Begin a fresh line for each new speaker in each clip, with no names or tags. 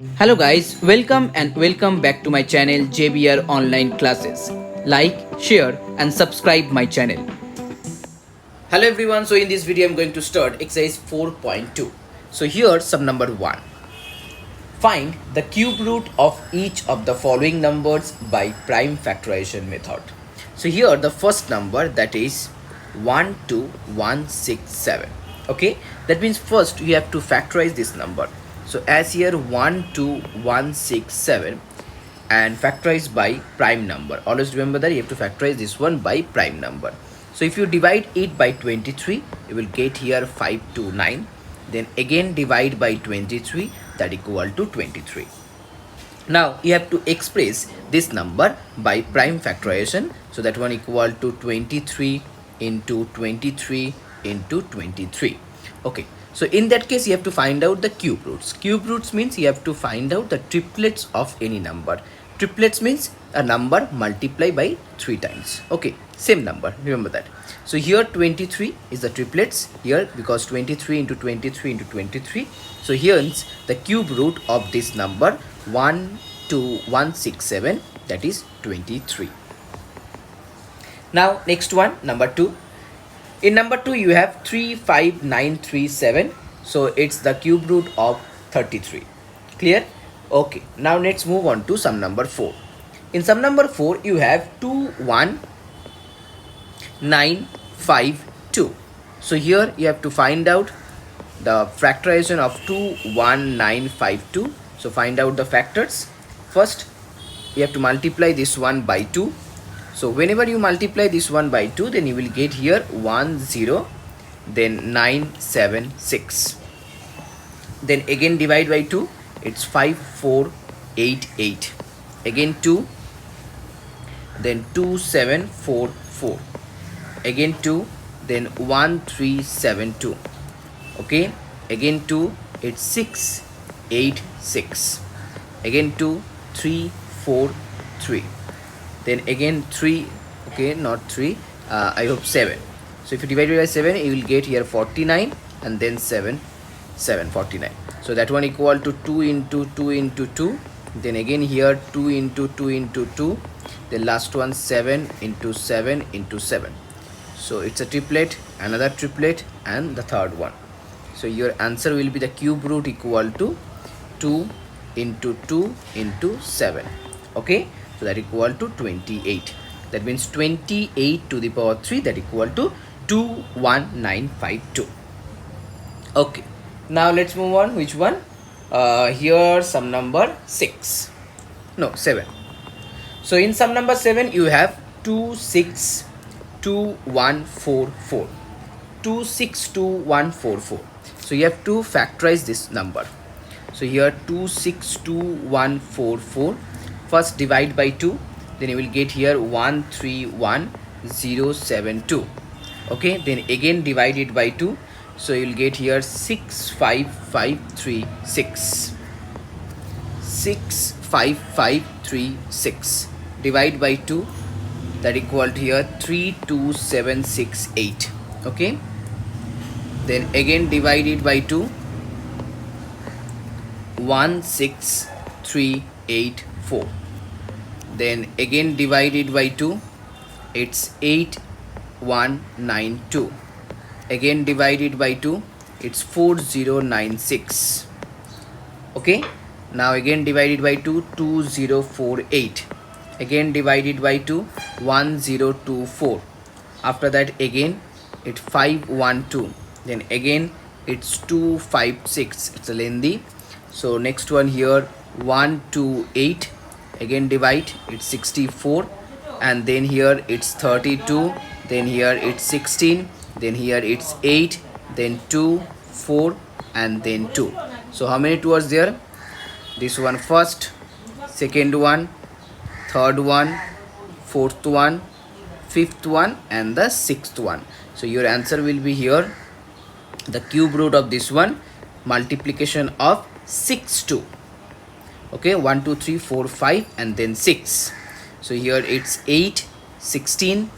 Hello guys, welcome back to my channel JBR Online Classes. Like, share and subscribe my channel. Hello everyone, so in this video I'm going to start exercise 4.2. So here sum number 1. Find the cube root of each of the following numbers by prime factorization method. So here the first number, that is 12167. Okay, that means first you have to factorize this number. So as here 12167 and factorized by prime number. Always remember that you have to factorize this one by prime number. So if you divide it by 23, you will get here 529. Then again divide by 23, that equal to 23. Now you have to express this number by prime factorization. So that one equal to 23 into 23 into 23. Okay, so in that case you have to find out the cube roots. Cube roots means you have to find out the triplets of any number. Triplets means a number multiplied by 3 times. Okay, same number, remember that. So here 23 is the triplets here, because 23 into 23 into 23. So hence the cube root of this number 12167, that is 23. Now next one, number 2. In number 2 you have 35937. So it's the cube root of 33. Clear? Okay, now let's move on to sum number 4. In sum number 4 you have 21952. So here you have to find out the factorization of 21952. So find out the factors. First you have to multiply this one by 2. So whenever you multiply this one by 2, then you will get here 10, then 976. Then again divide by 2, it's 5488. Again 2, then 2744. Again 2, then 1372. Okay, again 2, it's 686. Again 2, 343. Then again 3, okay, not 3, I hope 7. So if you divide it by 7, you will get here 49, and then 749. So that one equal to 2 into 2 into 2. Then again here 2 into 2 into 2. The last one 7 into 7 into 7. So it's a triplet, another triplet, and the third one. So your answer will be the cube root equal to 2 into 2 into 7. Okay, so that equal to 28. That means 28 to the power 3, that equal to 21952. Okay, now let's move on. Which one? Here sum number 6. No, 7. So in sum number 7 you have 262144. 262144. So you have to factorize this number. So here 262144. First divide by 2, then you will get here 131072. Okay, then again divide it by 2. So you will get here 65536. 65536. Divide by 2, that equal to here 32768. Okay, then again divide it by 2, 16384. Then again divided by 2, it's 8192. Again divided by 2, it's 4096. Okay, now again divided by 2, 2048. Again divided by 2, 1024. After that again it's 512. Then again it's 256. It's a lengthy. So next one here 128. Again divide, it's 64, and then here it's 32, then here it's 16, then here it's 8, then 2, 4, and then 2. So how many 2 are there? This one first, second one, third one, fourth one, fifth one, and the sixth one. So your answer will be here the cube root of this one, multiplication of 6 2. Okay, 1 2 3 4 5 and then 6. So here it's 8, 16,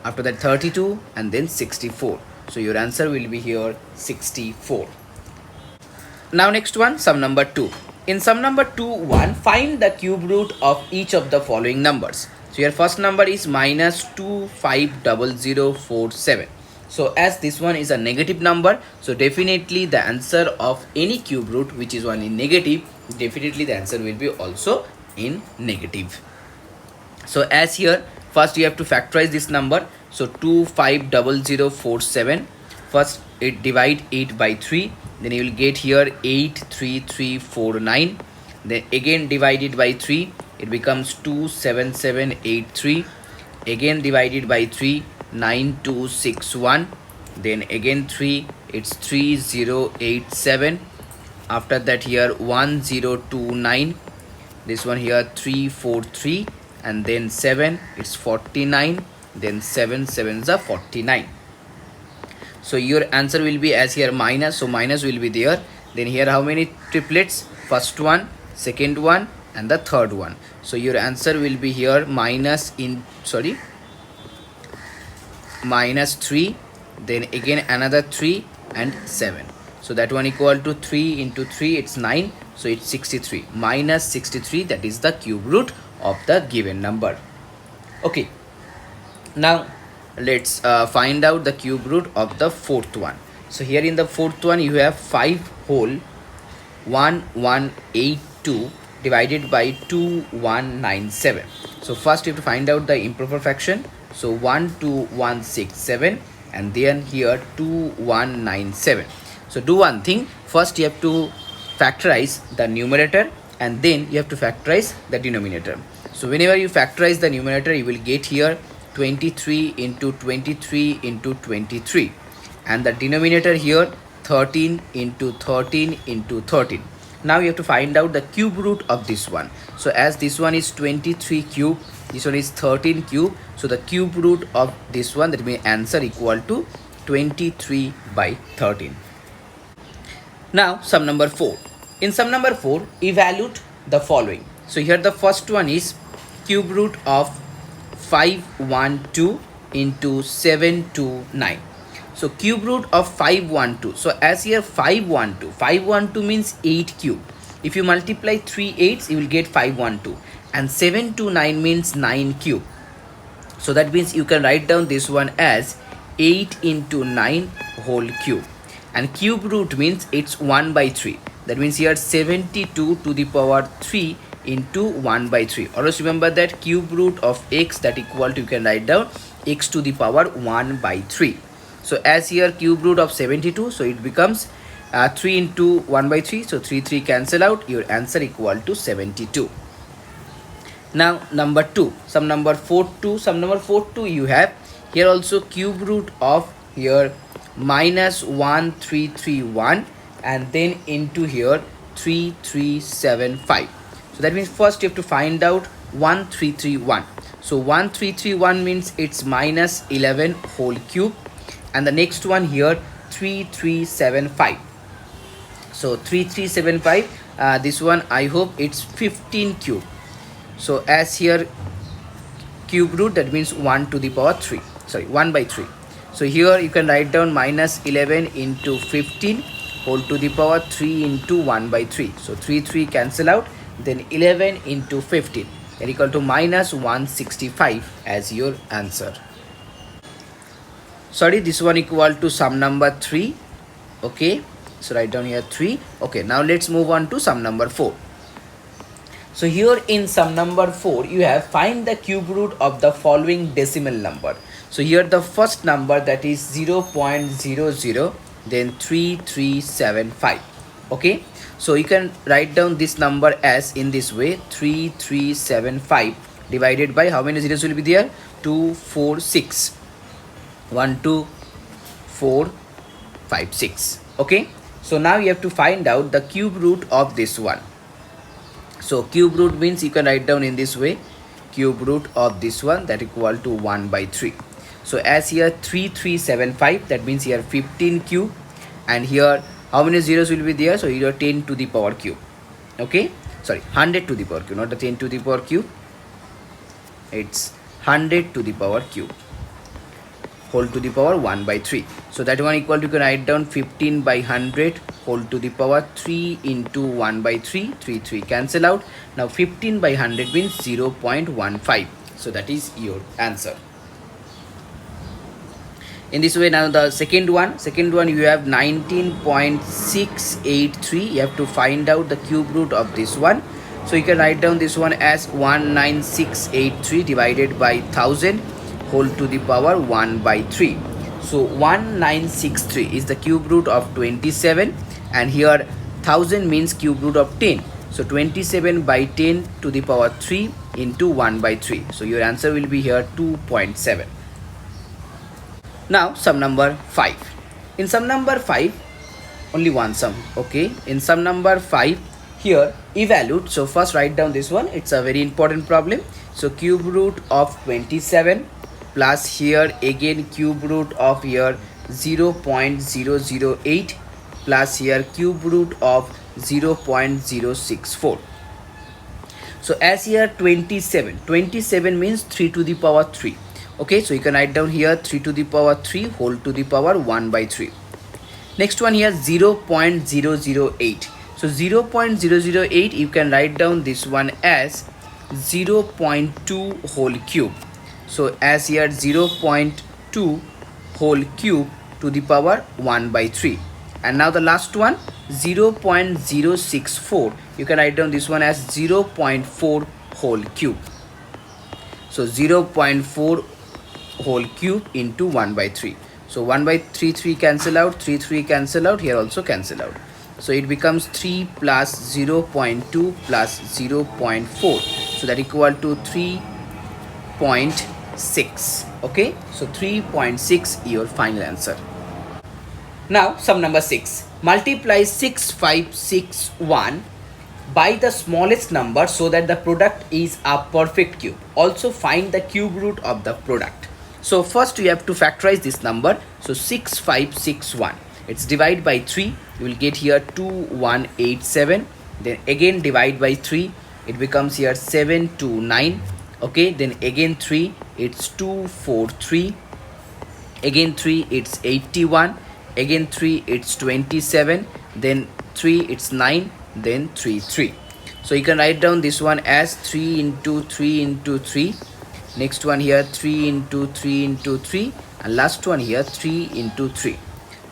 after that 32, and then 64. So your answer will be here 64. Now next one, sum number 2. In sum number 2, 1, find the cube root of each of the following numbers. So your first number is minus 250047. So as this one is a negative number, so definitely the answer of any cube root which is one in negative, definitely the answer will be also in negative. So as here, first you have to factorize this number. So 250047, first it divide 8 by 3, then you will get here 83349, then again divided by 3, it becomes 27783, again divided by 3, 9261, then again 3, it's 3087, after that here 1029, this one here 343, and then 7, it's 49, then 7 sevens are 49. So your answer will be as here minus, so minus will be there. Then here how many triplets? First one, second one, and the third one. So your answer will be here minus 3, then again another 3 and 7. So that one equal to 3 into 3, it's 9, so it's 63. Minus 63, that is the cube root of the given number. Okay, now let's find out the cube root of the fourth one. So here in the fourth one you have 5 whole 1182 divided by 2197. So first you have to find out the improper fraction. So 12167, and then here 2197. So do one thing, first you have to factorize the numerator and then you have to factorize the denominator. So whenever you factorize the numerator, you will get here 23 into 23 into 23, and the denominator here 13 into 13 into 13. Now you have to find out the cube root of this one. So as this one is 23 cube, this one is 13 cube, so the cube root of this one, that means answer equal to 23 by 13. Now sum number 4. In sum number 4, evaluate the following. So here the first one is cube root of 512 into 729. So cube root of 512. So as here 512 means 8 cube. If you multiply 3 8s, you will get 512. And 729 means 9 cube. So that means you can write down this one as 8 into 9 whole cube. And cube root means it's 1 by 3. That means here 72 to the power 3 into 1 by 3. Always remember that cube root of x, that equal to, you can write down x to the power 1 by 3. So as here cube root of 72, so it becomes 3 into 1 by 3. So 3 cancel out, your answer equal to 72. Now number 2, sum number 4 sum number 4 you have here also cube root of here minus 1331 and then into here 3375. So that means first you have to find out 1331. So 1331 means it's minus 11 whole cube, and the next one here 3375. So 3375, this one I hope it's 15 cube. So as here cube root, that means 1 to the power 3, sorry 1 by 3. So here you can write down minus 11 into 15 whole to the power 3 into 1 by 3. So 3 cancel out, then 11 into 15 is equal to minus 165 as your answer. Sorry, this one equal to sum number 3. Okay, so write down here 3. Okay, now let's move on to sum number 4. So here in sum number 4 you have find the cube root of the following decimal number. So here the first number, that is 0.00, then 3375. Okay, so you can write down this number as in this way, 3375 divided by how many zeros will be there? 2 4 6, 1 2 4 5 6. Okay, so now you have to find out the cube root of this one. So cube root means you can write down in this way, cube root of this one, that equal to 1 by 3. So as here 3375, that means here 15 cube, and here how many zeros will be there? So here 10 to the power cube. Okay, sorry, 100 to the power cube, not the 10 to the power cube, it's 100 to the power cube whole to the power 1 by 3. So that one equal to, you can write down 15 by 100 whole to the power 3 into 1 by 3, 3 cancel out. Now 15 by 100 means 0.15. So that is your answer. In this way, now the second one you have 19.683. You have to find out the cube root of this one. So you can write down this one as 19683 divided by 1000 whole to the power 1 by 3. So 1963 is the cube root of 27, and here 1000 means cube root of 10. So 27 by 10 to the power 3 into 1 by 3. So your answer will be here 2.7. Now sum number 5. In sum number 5, only one sum. Okay, in sum number 5, here evaluate. So first write down this one. It's a very important problem. So cube root of 27 plus here again cube root of here 0.008 plus here cube root of 0.064. So as here 27 means 3 to the power 3. Okay, so you can write down here 3 to the power 3 whole to the power 1 by 3. Next one here 0.008. So 0.008 you can write down this one as 0.2 whole cube. So as here 0.2 whole cube to the power 1 by 3. And now the last one 0.064. You can write down this one as 0.4 whole cube. So 0.4 whole cube into 1 by 3. So 1 by 3 cancel out, 3 cancel out, here also cancel out. So it becomes 3 plus 0.2 plus 0.4. So that equal to 3.6. Okay, so 3.6 your final answer. Now sum number 6. Multiply 6561 by the smallest number so that the product is a perfect cube. Also find the cube root of the product. So first you have to factorize this number. So 6561, it's divide by 3, you will get here 2187. Then again divide by 3, it becomes here 729. Okay, then again 3, it's 243. Again 3, it's 81. Again 3, it's 27. Then 3, it's 9. Then 3. So you can write down this one as 3 into 3 into 3. Next one here 3 into 3 into 3, and last one here 3 into 3.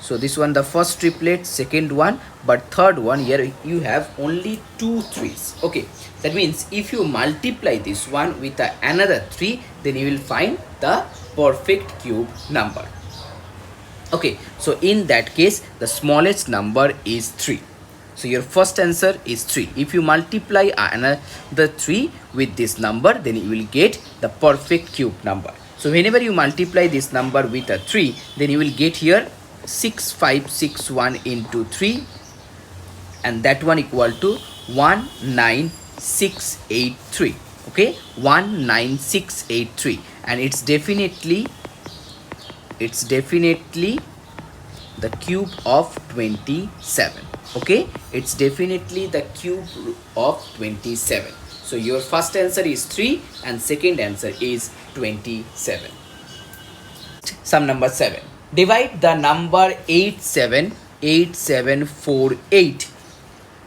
So this one the first triplet, second one, but third one here you have only 2 3s. Okay, that means if you multiply this one with another 3, then you will find the perfect cube number. Okay, so in that case the smallest number is 3. So your first answer is 3. If you multiply another 3 with this number, then you will get the perfect cube number. So whenever you multiply this number with a 3, then you will get here 6561 into 3, and that one equal to 19683. Okay, 19683, and it's definitely the cube of 27. Okay, it's definitely the cube of 27. So your first answer is 3 and second answer is 27. Sum number 7. Divide the number 878748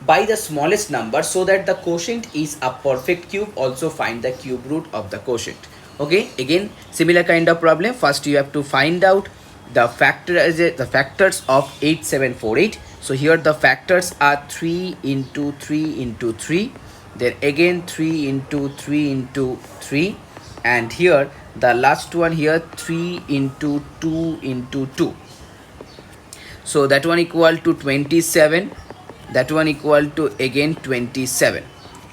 by the smallest number so that the quotient is a perfect cube. Also find the cube root of the quotient. Okay, again similar kind of problem. First you have to find out the factors of 8748. So here the factors are 3 into 3 into 3, then again 3 into 3 into 3, and here the last one here 3 into 2 into 2. So that one equal to 27, that one equal to again 27.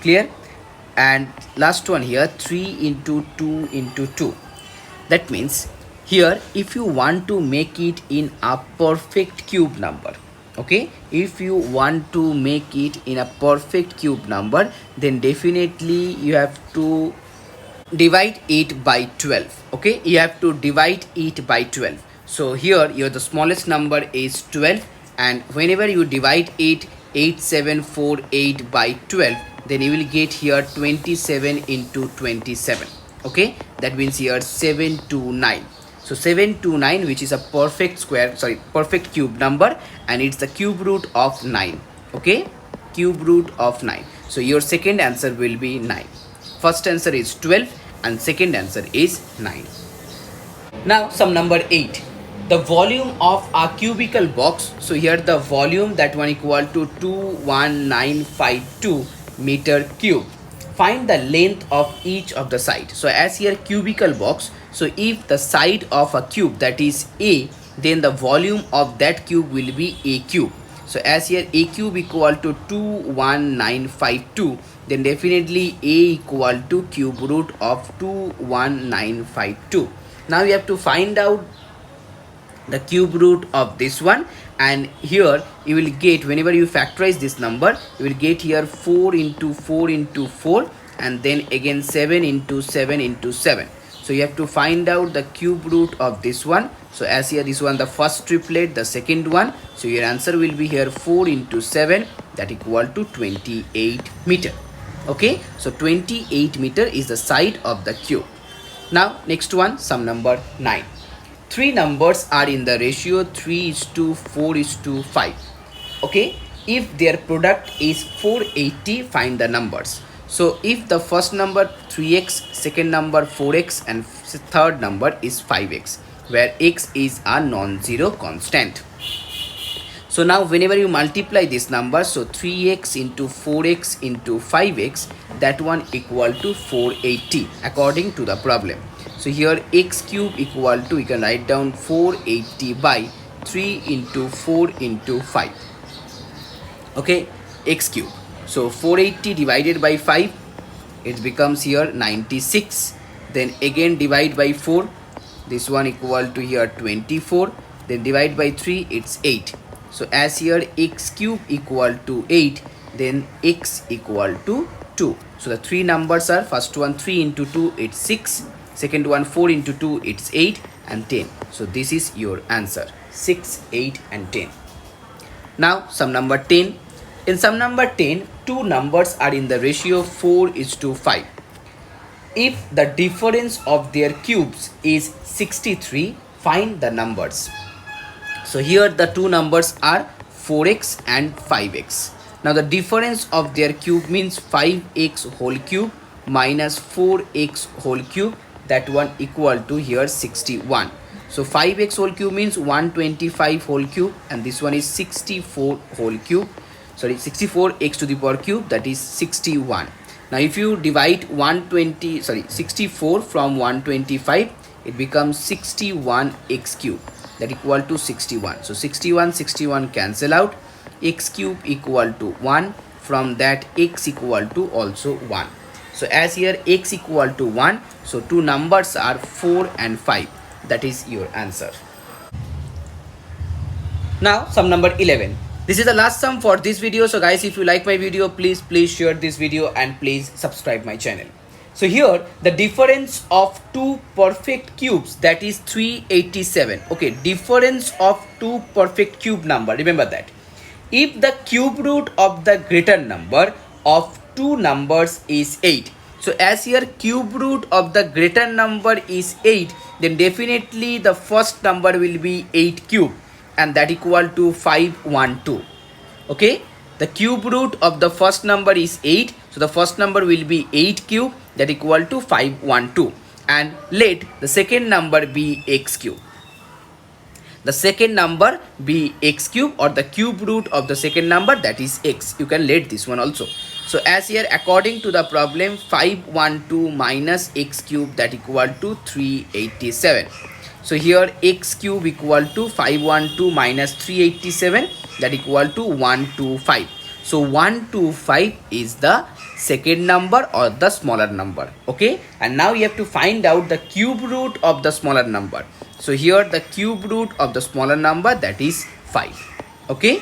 Clear? And last one here 3 into 2 into 2. That means here if you want to make it in a perfect cube number, okay, if you want to make it in a perfect cube number, then definitely you have to divide it by 12. Okay, you have to divide it by 12. So here the smallest number is 12, and whenever you divide it 8748 by 12, then you will get here 27 into 27. Okay, that means here 729. So 729, which is a perfect cube number, and it's the cube root of 9. Okay, cube root of 9. So your second answer will be 9. First answer is 12 and second answer is 9. Now some number 8. The volume of a cubical box. So here the volume, that one equal to 21952 meter cube. Find the length of each of the side. So as here cubical box, so if the side of a cube, that is A, then the volume of that cube will be A cube. So as here A cube equal to 21952, then definitely A equal to cube root of 21952. Now you have to find out the cube root of this one, and here you will get, whenever you factorize this number, you will get here 4 into 4 into 4, and then again 7 into 7 into 7. So you have to find out the cube root of this one. So as here this one the first triplet, the second one, so your answer will be here 4 into 7, that equal to 28 meter. Okay, so 28 meter is the side of the cube. Now next one, sum number 9. Three numbers are in the ratio 3:4:5. Okay, if their product is 480, find the numbers. So if the first number 3x, second number 4x, and third number is 5x, where x is a non-zero constant. So now whenever you multiply this number, so 3x into 4x into 5x, that one equal to 480 according to the problem. So here x cube equal to, you can write down 480 by 3 into 4 into 5. Okay, x cube. So 480 divided by 5, it becomes here 96. Then again divide by 4, this one equal to here 24. Then divide by 3, it's 8. So as here x cube equal to 8, then x equal to 2. So the three numbers are, first one 3 into 2, it's 6. Second one 4 into 2, it's 8, and 10. So this is your answer, 6, 8 and 10. Now sum number 10. In sum number 10, two numbers are in the ratio 4:5. If the difference of their cubes is 63, find the numbers. So here the two numbers are 4x and 5x. Now the difference of their cube means 5x whole cube minus 4x whole cube, that one equal to here 61. So 5x whole cube means 125 whole cube, and this one is 64 whole cube. Sorry, 64x to the power cube, that is 61. Now if you divide 64 from 125, it becomes 61x cube, that equal to 61. So 61 cancel out, x cube equal to 1, from that x equal to also 1. So as here x equal to 1, so two numbers are 4 and 5, that is your answer. Now sum number 11. This is the last sum for this video. So guys, if you like my video, please share this video and please subscribe my channel. So here the difference of two perfect cubes, that is 387. Okay, difference of two perfect cube number, remember that. If the cube root of the greater number of two numbers is 8. So as here cube root of the greater number is 8, then definitely the first number will be 8 cube, and that equal to 512. Okay, the cube root of the first number is 8, so the first number will be 8 cube, that equal to 512, and let the second number be x cube. The second number be x cube, or the cube root of the second number, that is x. You can let this one also. So as here according to the problem, 512 minus x cube, that equal to 387. So here x cube equal to 512 minus 387, that equal to 125. So 125 is the second number or the smaller number. Okay, and now you have to find out the cube root of the smaller number. So here the cube root of the smaller number, that is 5. Okay.